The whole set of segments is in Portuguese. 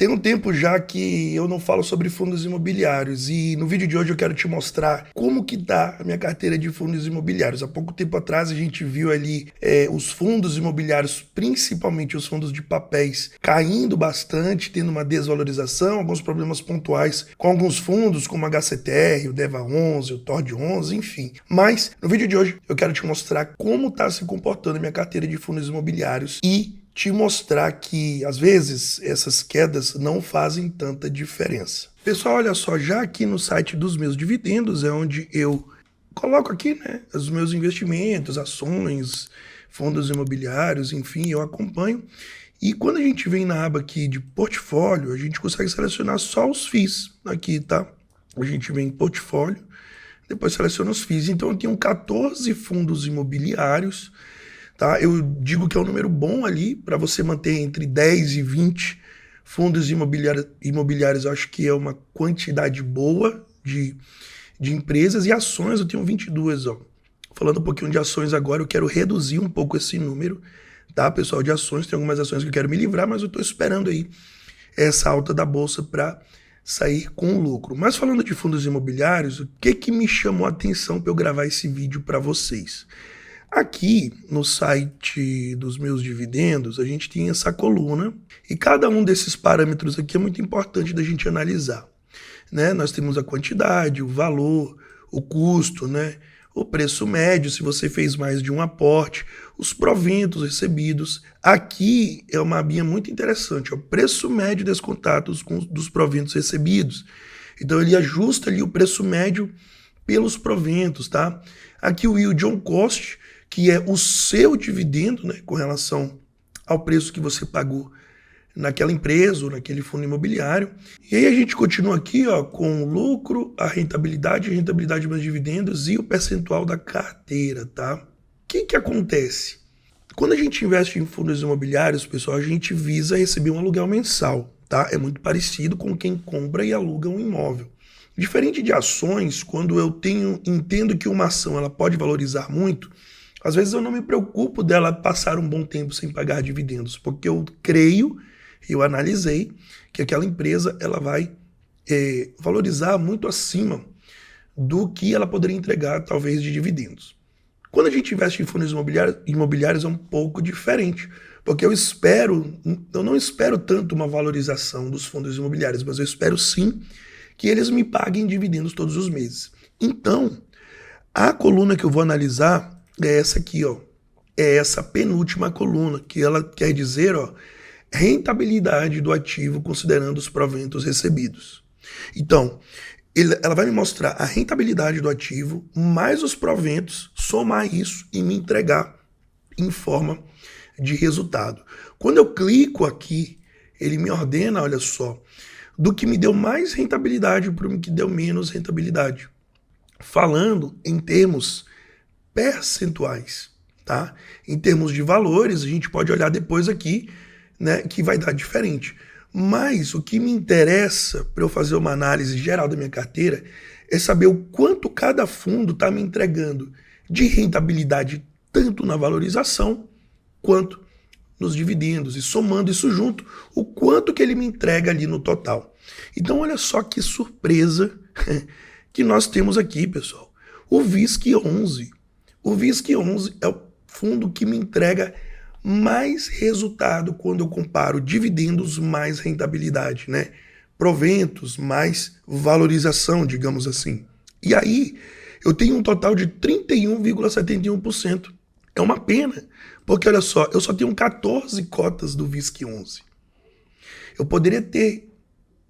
Tem um tempo já que eu não falo sobre fundos imobiliários e no vídeo de hoje eu quero te mostrar como que tá a minha carteira de fundos imobiliários. Há pouco tempo atrás a gente viu ali os fundos imobiliários, principalmente os fundos de papéis, caindo bastante, tendo uma desvalorização, alguns problemas pontuais com alguns fundos como a HCTR, o DEVA 11, o TORD 11, enfim. Mas no vídeo de hoje eu quero te mostrar como está se comportando a minha carteira de fundos imobiliários e te mostrar que, às vezes, essas quedas não fazem tanta diferença. Pessoal, olha só, já aqui no site dos meus dividendos é onde eu coloco aqui, né, os meus investimentos, ações, fundos imobiliários, enfim, eu acompanho. E quando a gente vem na aba aqui de portfólio, a gente consegue selecionar só os FIIs aqui, tá? A gente vem em portfólio, depois seleciona os FIIs. Então eu tenho 14 fundos imobiliários, tá? Eu digo que é um número bom ali para você manter entre 10 e 20 fundos imobiliários. Eu acho que é uma quantidade boa de empresas. E ações eu tenho 22, ó. Falando um pouquinho de ações agora, eu quero reduzir um pouco esse número, tá, pessoal? De ações, tem algumas ações que eu quero me livrar, mas eu estou esperando aí essa alta da bolsa para sair com lucro. Mas falando de fundos imobiliários, o que me chamou a atenção para eu gravar esse vídeo para vocês? Aqui no site dos meus dividendos, a gente tem essa coluna e cada um desses parâmetros aqui é muito importante da gente analisar, né? Nós temos a quantidade, o valor, o custo, né? O preço médio, se você fez mais de um aporte, os proventos recebidos. Aqui é uma abinha muito interessante, o preço médio descontado dos proventos recebidos. Então ele ajusta ali o preço médio pelos proventos, tá? Aqui o yield on cost, que é o seu dividendo, né, com relação ao preço que você pagou naquela empresa ou naquele fundo imobiliário. E aí a gente continua aqui, ó, com o lucro, a rentabilidade dos dividendos e o percentual da carteira, tá? O que acontece? Quando a gente investe em fundos imobiliários, pessoal, a gente visa receber um aluguel mensal, tá? É muito parecido com quem compra e aluga um imóvel. Diferente de ações, quando eu entendo que uma ação ela pode valorizar muito, às vezes eu não me preocupo dela passar um bom tempo sem pagar dividendos, porque eu creio, eu analisei que aquela empresa ela vai valorizar muito acima do que ela poderia entregar, talvez, de dividendos. Quando a gente investe em fundos imobiliários é um pouco diferente, porque eu não espero tanto uma valorização dos fundos imobiliários, mas eu espero sim que eles me paguem dividendos todos os meses. Então, a coluna que eu vou analisar é essa aqui, ó. É essa penúltima coluna, que ela quer dizer, ó, rentabilidade do ativo considerando os proventos recebidos. Então, ela vai me mostrar a rentabilidade do ativo mais os proventos, somar isso e me entregar em forma de resultado. Quando eu clico aqui, ele me ordena, olha só, do que me deu mais rentabilidade para o que deu menos rentabilidade. Falando em termos percentuais, tá? Em termos de valores, a gente pode olhar depois aqui, né, que vai dar diferente. Mas o que me interessa para eu fazer uma análise geral da minha carteira é saber o quanto cada fundo está me entregando de rentabilidade, tanto na valorização quanto nos dividendos, e somando isso junto, o quanto que ele me entrega ali no total. Então olha só que surpresa que nós temos aqui, pessoal. O VISC11. O VISC11 é o fundo que me entrega mais resultado quando eu comparo dividendos mais rentabilidade, né? Proventos mais valorização, digamos assim. E aí eu tenho um total de 31,71%. É uma pena, porque olha só, eu só tenho 14 cotas do VISC11. Eu poderia ter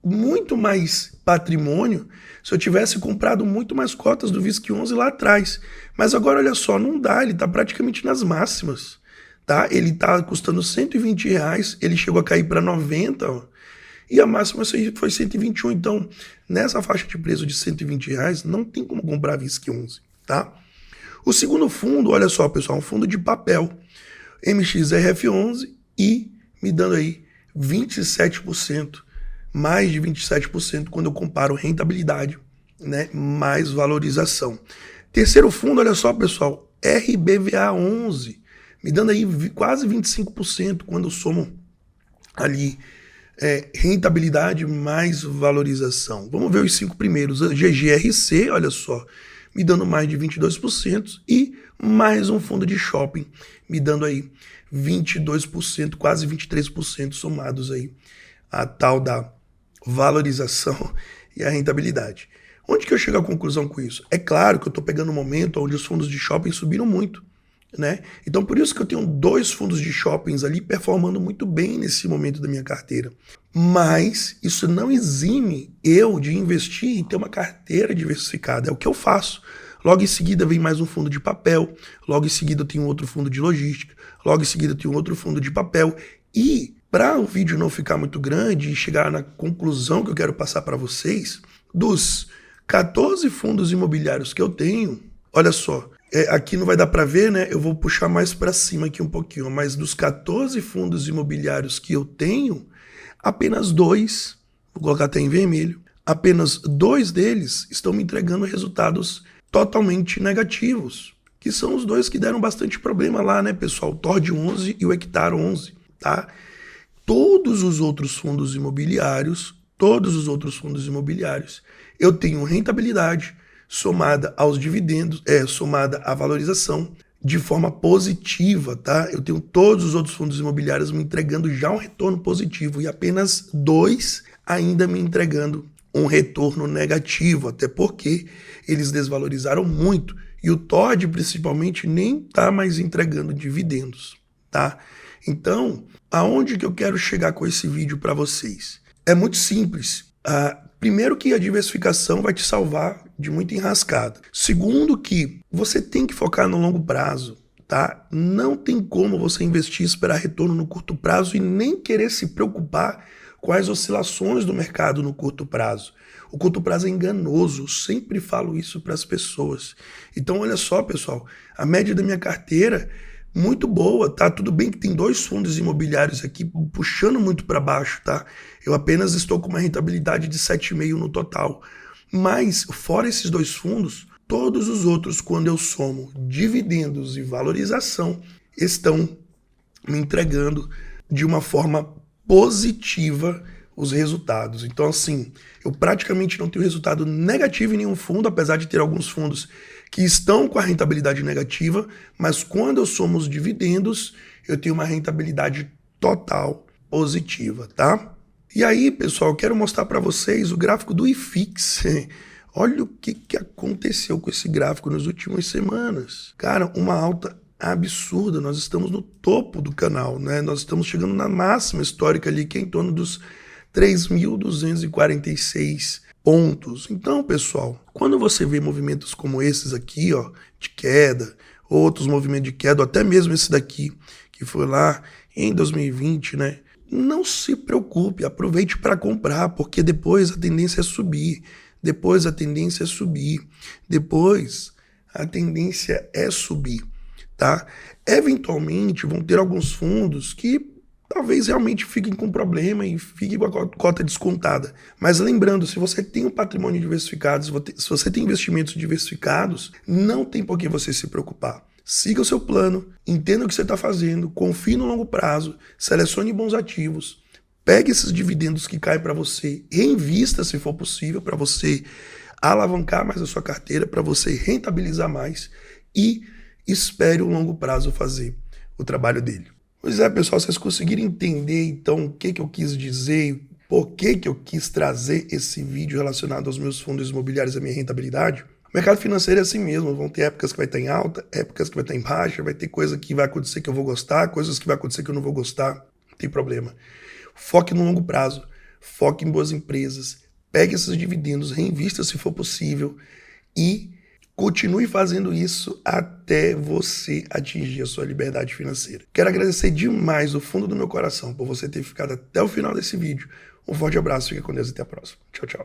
muito mais patrimônio se eu tivesse comprado muito mais cotas do VISC11 lá atrás. Mas agora, olha só, não dá, ele está praticamente nas máximas, tá? Ele está custando R$120, ele chegou a cair para 90, ó, e a máxima foi 121. Então, nessa faixa de preço de R$120, não tem como comprar VISC11, tá? O segundo fundo, olha só, pessoal, um fundo de papel, MXRF11, e me dando aí 27%, mais de 27% quando eu comparo rentabilidade, né, mais valorização. Terceiro fundo, olha só, pessoal, RBVA11, me dando aí quase 25% quando eu somo ali rentabilidade mais valorização. Vamos ver os 5 primeiros. A GGRC, olha só, me dando mais de 22% e mais um fundo de shopping me dando aí 22%, quase 23% somados aí a tal da valorização e a rentabilidade. Onde que eu chego à conclusão com isso? É claro que eu estou pegando um momento onde os fundos de shopping subiram muito, né? Então por isso que eu tenho 2 fundos de shoppings ali performando muito bem nesse momento da minha carteira. Mas isso não exime eu de investir e ter uma carteira diversificada. É o que eu faço. Logo em seguida vem mais um fundo de papel, logo em seguida eu tenho outro fundo de logística, logo em seguida eu tenho outro fundo de papel. E para o vídeo não ficar muito grande e chegar na conclusão que eu quero passar para vocês, dos 14 fundos imobiliários que eu tenho, olha só, aqui não vai dar para ver, né? Eu vou puxar mais para cima aqui um pouquinho, mas dos 14 fundos imobiliários que eu tenho, apenas 2, vou colocar até em vermelho, apenas 2 deles estão me entregando resultados totalmente negativos, que são os 2 que deram bastante problema lá, né, pessoal? O TORD 11 e o Hectare 11, tá? Todos os outros fundos imobiliários, eu tenho rentabilidade somada aos dividendos, somada à valorização de forma positiva, tá? Eu tenho todos os outros fundos imobiliários me entregando já um retorno positivo e apenas 2 ainda me entregando um retorno negativo, até porque eles desvalorizaram muito e o TORD principalmente nem está mais entregando dividendos, tá? Então, aonde que eu quero chegar com esse vídeo para vocês? É muito simples. Primeiro que a diversificação vai te salvar de muita enrascada. Segundo que você tem que focar no longo prazo, tá? Não tem como você investir e esperar retorno no curto prazo e nem querer se preocupar com as oscilações do mercado no curto prazo. O curto prazo é enganoso, eu sempre falo isso para as pessoas. Então olha só, pessoal, a média da minha carteira muito boa, tá? Tudo bem que tem 2 fundos imobiliários aqui puxando muito para baixo, tá? Eu apenas estou com uma rentabilidade de 7,5 no total. Mas fora esses 2 fundos, todos os outros, quando eu somo dividendos e valorização, estão me entregando de uma forma positiva os resultados. Então, assim, eu praticamente não tenho resultado negativo em nenhum fundo, apesar de ter alguns fundos que estão com a rentabilidade negativa, mas quando eu somo os dividendos, eu tenho uma rentabilidade total positiva, tá? E aí, pessoal, eu quero mostrar para vocês o gráfico do IFIX. Olha o que aconteceu com esse gráfico nas últimas semanas. Cara, uma alta absurda, nós estamos no topo do canal, né? Nós estamos chegando na máxima histórica ali, que é em torno dos 3.246 pontos. Então, pessoal, quando você vê movimentos como esses aqui, ó, de queda, outros movimentos de queda, ou até mesmo esse daqui, que foi lá em 2020, né? Não se preocupe, aproveite para comprar, porque depois a tendência é subir, depois a tendência é subir, depois a tendência é subir. Tá? Eventualmente vão ter alguns fundos que talvez realmente fiquem com problema e fiquem com a cota descontada. Mas lembrando, se você tem um patrimônio diversificado, se você tem investimentos diversificados, não tem por que você se preocupar. Siga o seu plano, entenda o que você está fazendo, confie no longo prazo, selecione bons ativos, pegue esses dividendos que caem para você, reinvista se for possível, para você alavancar mais a sua carteira, para você rentabilizar mais e espere o longo prazo fazer o trabalho dele. Pois é, pessoal, vocês conseguiram entender então o que eu quis dizer, por que eu quis trazer esse vídeo relacionado aos meus fundos imobiliários e a minha rentabilidade? O mercado financeiro é assim mesmo, vão ter épocas que vai estar em alta, épocas que vai estar em baixa, vai ter coisa que vai acontecer que eu vou gostar, coisas que vai acontecer que eu não vou gostar, não tem problema. Foque no longo prazo, foque em boas empresas, pegue esses dividendos, reinvista se for possível e continue fazendo isso até você atingir a sua liberdade financeira. Quero agradecer demais do fundo do meu coração por você ter ficado até o final desse vídeo. Um forte abraço, fica com Deus e até a próxima. Tchau, tchau.